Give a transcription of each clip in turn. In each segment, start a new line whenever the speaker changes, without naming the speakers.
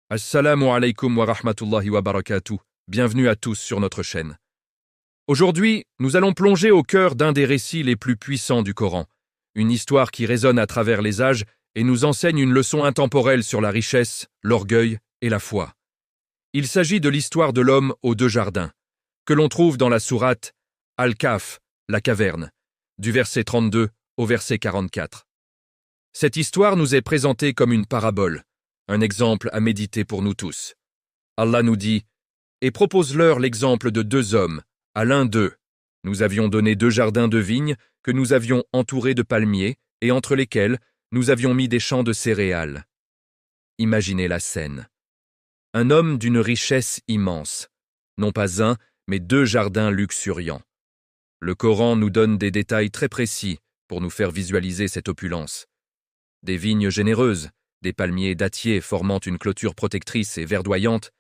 Assalamu alaikum wa rahmatullahi wa barakatuh. Bienvenue à tous sur notre chaîne. Aujourd'hui, nous allons plonger au cœur d'un des récits les plus puissants du Coran. Une histoire qui résonne à travers les âges et nous enseigne une leçon intemporelle sur la richesse, l'orgueil et la foi. Il s'agit de l'histoire de l'homme aux deux jardins, que l'on trouve dans la sourate Al-Kahf, la caverne, du verset 32 au verset 44. Cette histoire nous est présentée comme une parabole, un exemple à méditer pour nous tous. Allah nous dit « Et propose-leur l'exemple de deux hommes. À l'un d'eux, nous avions donné deux jardins de vignes que nous avions entourés de palmiers et entre lesquels nous avions mis des champs de céréales. » Imaginez la scène. Un homme d'une richesse immense, non pas un, mais deux jardins luxuriants. Le Coran nous donne des détails très précis pour nous faire visualiser cette opulence. Des vignes généreuses, des palmiers dattiers formant une clôture protectrice et verdoyante,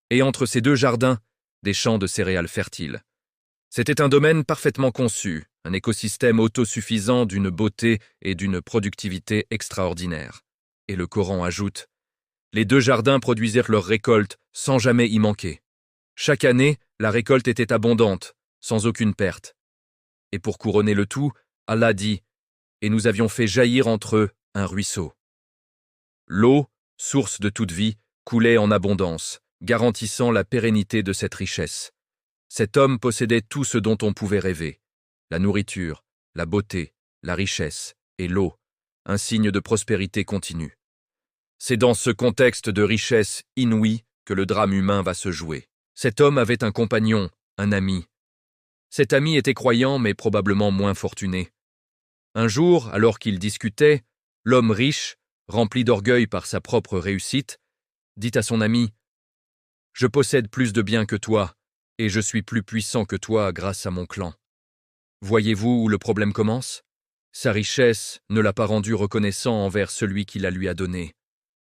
et entre ces deux jardins, des champs de céréales fertiles. C'était un domaine parfaitement conçu, un écosystème autosuffisant d'une beauté et d'une productivité extraordinaires. Et le Coran ajoute « Les deux jardins produisirent leur récolte sans jamais y manquer. Chaque année, la récolte était abondante, sans aucune perte. Et pour couronner le tout, Allah dit « Et nous avions fait jaillir entre eux un ruisseau. » L'eau, source de toute vie, coulait en abondance, garantissant la pérennité de cette richesse. Cet homme possédait tout ce dont on pouvait rêver. La nourriture, la beauté, la richesse et l'eau, un signe de prospérité continue. C'est dans ce contexte de richesse inouïe que le drame humain va se jouer. Cet homme avait un compagnon, un ami. Cet ami était croyant mais probablement moins fortuné. Un jour, alors qu'ils discutaient, l'homme riche, rempli d'orgueil par sa propre réussite, dit à son ami « Je possède plus de biens que toi, et je suis plus puissant que toi grâce à mon clan. » Voyez-vous où le problème commence? Sa richesse ne l'a pas rendu reconnaissant envers celui qui la lui a donnée.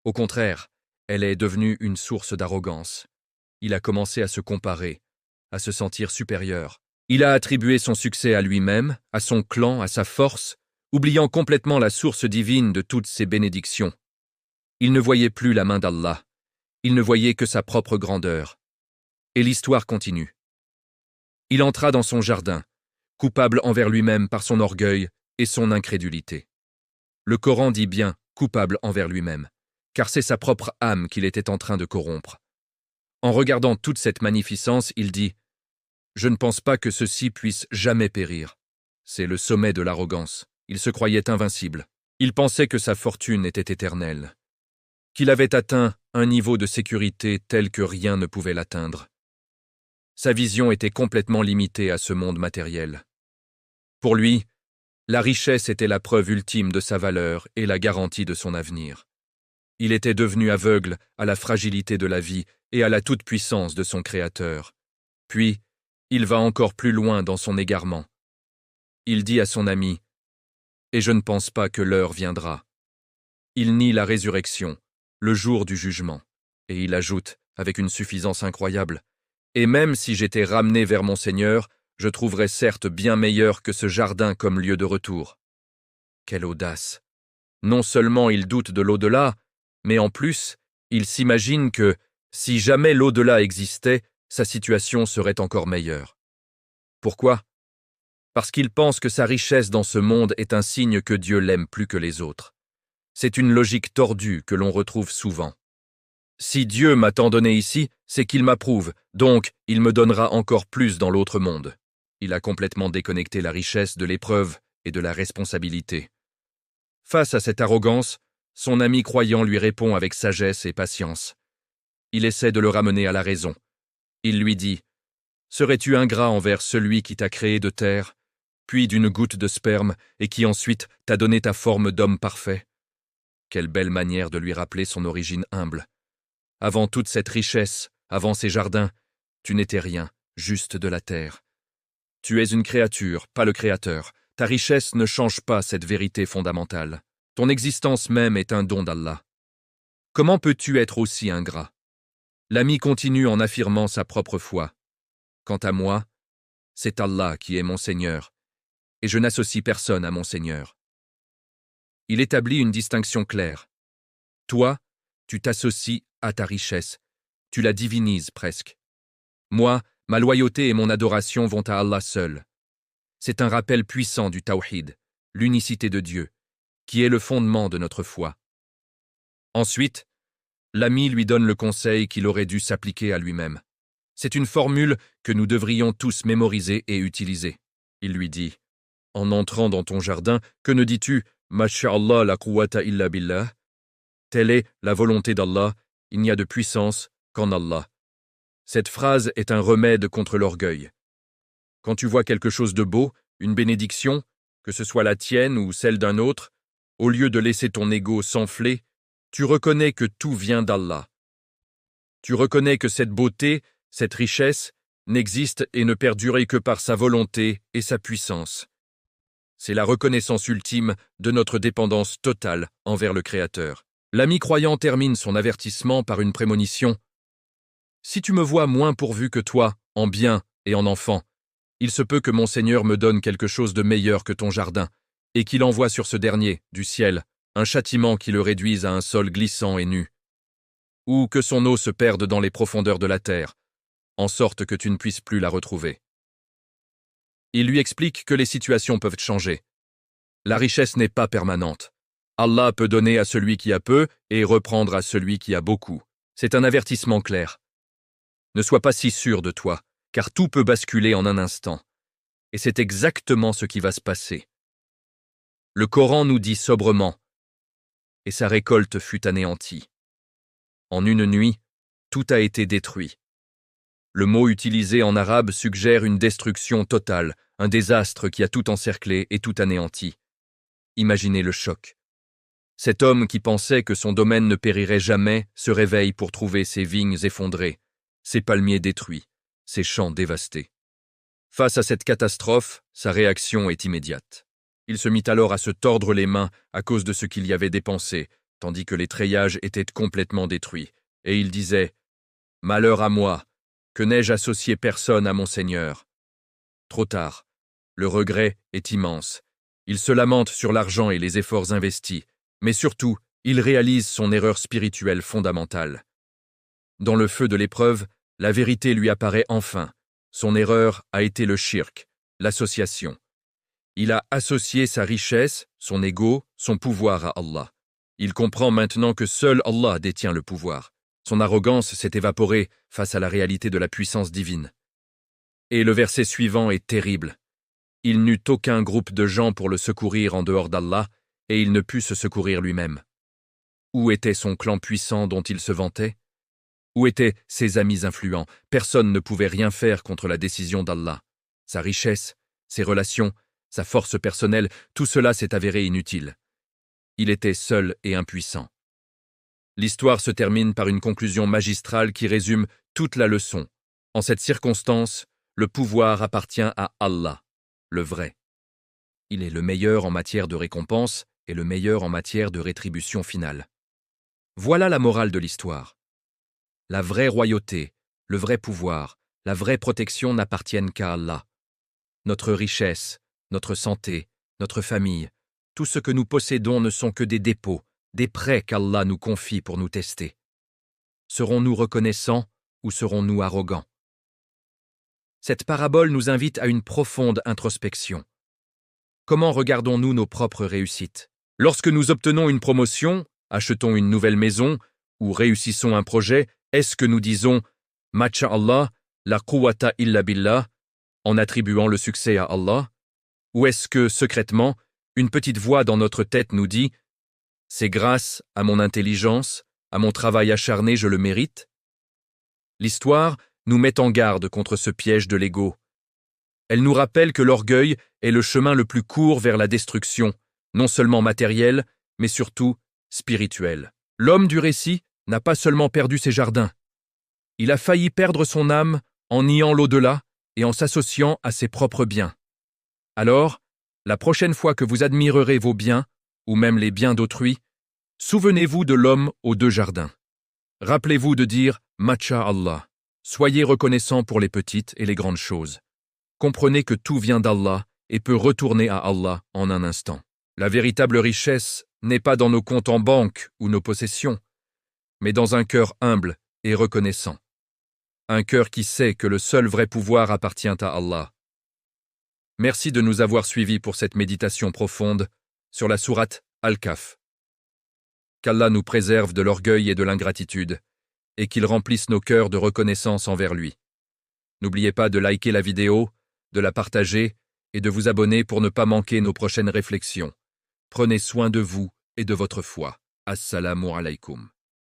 Au contraire, elle est devenue une source d'arrogance. Il a commencé à se comparer, à se sentir supérieur. Il a attribué son succès à lui-même, à son clan, à sa force, oubliant complètement la source divine de toutes ses bénédictions. Il ne voyait plus la main d'Allah. Il ne voyait que sa propre grandeur. Et l'histoire continue. Il entra dans son jardin, coupable envers lui-même par son orgueil et son incrédulité. Le Coran dit bien coupable envers lui-même, car c'est sa propre âme qu'il était en train de corrompre. En regardant toute cette magnificence, il dit « Je ne pense pas que ceci puisse jamais périr. » C'est le sommet de l'arrogance. Il se croyait invincible. Il pensait que sa fortune était éternelle, qu'il avait atteint un niveau de sécurité tel que rien ne pouvait l'atteindre. Sa vision était complètement limitée à ce monde matériel. Pour lui, la richesse était la preuve ultime de sa valeur et la garantie de son avenir. Il était devenu aveugle à la fragilité de la vie et à la toute-puissance de son Créateur. Puis, il va encore plus loin dans son égarement. Il dit à son ami « Et je ne pense pas que l'heure viendra. » Il nie la résurrection, le jour du jugement, et il ajoute, avec une suffisance incroyable, « Et même si j'étais ramené vers mon Seigneur, je trouverais certes bien meilleur que ce jardin comme lieu de retour. » Quelle audace! Non seulement il doute de l'au-delà, mais en plus, il s'imagine que, si jamais l'au-delà existait, sa situation serait encore meilleure. Pourquoi? Parce qu'il pense que sa richesse dans ce monde est un signe que Dieu l'aime plus que les autres. C'est une logique tordue que l'on retrouve souvent. Si Dieu m'a tant donné ici, c'est qu'il m'approuve, donc il me donnera encore plus dans l'autre monde. Il a complètement déconnecté la richesse de l'épreuve et de la responsabilité. Face à cette arrogance, son ami croyant lui répond avec sagesse et patience. Il essaie de le ramener à la raison. Il lui dit « Serais-tu ingrat envers celui qui t'a créé de terre, puis d'une goutte de sperme, et qui ensuite t'a donné ta forme d'homme parfait ?» Quelle belle manière de lui rappeler son origine humble. Avant toute cette richesse, avant ces jardins, tu n'étais rien, juste de la terre. Tu es une créature, pas le Créateur. Ta richesse ne change pas cette vérité fondamentale. Ton existence même est un don d'Allah. Comment peux-tu être aussi ingrat? L'ami continue en affirmant sa propre foi. Quant à moi, c'est Allah qui est mon Seigneur, et je n'associe personne à mon Seigneur. Il établit une distinction claire. Toi, tu t'associes à ta richesse, tu la divinises presque. Moi, ma loyauté et mon adoration vont à Allah seul. C'est un rappel puissant du tawhid, l'unicité de Dieu, qui est le fondement de notre foi. Ensuite, l'ami lui donne le conseil qu'il aurait dû s'appliquer à lui-même. C'est une formule que nous devrions tous mémoriser et utiliser. Il lui dit, en entrant dans ton jardin, que ne dis-tu « Masha'Allah la quwwata illa billah » ? Telle est la volonté d'Allah, il n'y a de puissance qu'en Allah. Cette phrase est un remède contre l'orgueil. Quand tu vois quelque chose de beau, une bénédiction, que ce soit la tienne ou celle d'un autre, au lieu de laisser ton ego s'enfler, tu reconnais que tout vient d'Allah. Tu reconnais que cette beauté, cette richesse, n'existe et ne perdure que par sa volonté et sa puissance. C'est la reconnaissance ultime de notre dépendance totale envers le Créateur. L'ami croyant termine son avertissement par une prémonition. Si tu me vois moins pourvu que toi, en bien et en enfant, il se peut que mon Seigneur me donne quelque chose de meilleur que ton jardin, et qu'il envoie sur ce dernier, du ciel, un châtiment qui le réduise à un sol glissant et nu. Ou que son eau se perde dans les profondeurs de la terre, en sorte que tu ne puisses plus la retrouver. Il lui explique que les situations peuvent changer. La richesse n'est pas permanente. Allah peut donner à celui qui a peu et reprendre à celui qui a beaucoup. C'est un avertissement clair. Ne sois pas si sûr de toi, car tout peut basculer en un instant. Et c'est exactement ce qui va se passer. Le Coran nous dit sobrement « Et sa récolte fut anéantie ». En une nuit, tout a été détruit. Le mot utilisé en arabe suggère une destruction totale, un désastre qui a tout encerclé et tout anéanti. Imaginez le choc. Cet homme qui pensait que son domaine ne périrait jamais se réveille pour trouver ses vignes effondrées, ses palmiers détruits, ses champs dévastés. Face à cette catastrophe, sa réaction est immédiate. Il se mit alors à se tordre les mains à cause de ce qu'il y avait dépensé, tandis que les treillages étaient complètement détruits, et il disait « Malheur à moi, que n'ai-je associé personne à mon Seigneur ?» Trop tard, le regret est immense. Il se lamente sur l'argent et les efforts investis, mais surtout, il réalise son erreur spirituelle fondamentale. Dans le feu de l'épreuve, la vérité lui apparaît enfin. Son erreur a été le shirk, l'association. Il a associé sa richesse, son ego, son pouvoir à Allah. Il comprend maintenant que seul Allah détient le pouvoir. Son arrogance s'est évaporée face à la réalité de la puissance divine. Et le verset suivant est terrible. Il n'eut aucun groupe de gens pour le secourir en dehors d'Allah, et il ne put se secourir lui-même. Où était son clan puissant dont il se vantait? Où étaient ses amis influents? Personne ne pouvait rien faire contre la décision d'Allah. Sa richesse, ses relations, sa force personnelle, tout cela s'est avéré inutile. Il était seul et impuissant. L'histoire se termine par une conclusion magistrale qui résume toute la leçon. En cette circonstance, le pouvoir appartient à Allah, le vrai. Il est le meilleur en matière de récompense et le meilleur en matière de rétribution finale. Voilà la morale de l'histoire. La vraie royauté, le vrai pouvoir, la vraie protection n'appartiennent qu'à Allah. Notre richesse, notre santé, notre famille, tout ce que nous possédons ne sont que des dépôts, des prêts qu'Allah nous confie pour nous tester. Serons-nous reconnaissants ou serons-nous arrogants? Cette parabole nous invite à une profonde introspection. Comment regardons-nous nos propres réussites? Lorsque nous obtenons une promotion, achetons une nouvelle maison ou réussissons un projet, est-ce que nous disons « Masha'Allah, la quwwata illa billah » en attribuant le succès à Allah? Ou est-ce que, secrètement, une petite voix dans notre tête nous dit « C'est grâce à mon intelligence, à mon travail acharné, je le mérite » L'histoire nous met en garde contre ce piège de l'ego. Elle nous rappelle que l'orgueil est le chemin le plus court vers la destruction, non seulement matérielle, mais surtout spirituelle. L'homme du récit n'a pas seulement perdu ses jardins. Il a failli perdre son âme en niant l'au-delà et en s'associant à ses propres biens. Alors, la prochaine fois que vous admirerez vos biens, ou même les biens d'autrui, souvenez-vous de l'homme aux deux jardins. Rappelez-vous de dire « Masha'Allah ». Soyez reconnaissants pour les petites et les grandes choses. Comprenez que tout vient d'Allah et peut retourner à Allah en un instant. La véritable richesse n'est pas dans nos comptes en banque ou nos possessions. mais dans un cœur humble et reconnaissant. Un cœur qui sait que le seul vrai pouvoir appartient à Allah. Merci de nous avoir suivis pour cette méditation profonde sur la sourate Al-Kahf. Qu'Allah nous préserve de l'orgueil et de l'ingratitude, et qu'il remplisse nos cœurs de reconnaissance envers lui. N'oubliez pas de liker la vidéo, de la partager et de vous abonner pour ne pas manquer nos prochaines réflexions. Prenez soin de vous et de votre foi. Assalamu alaikum.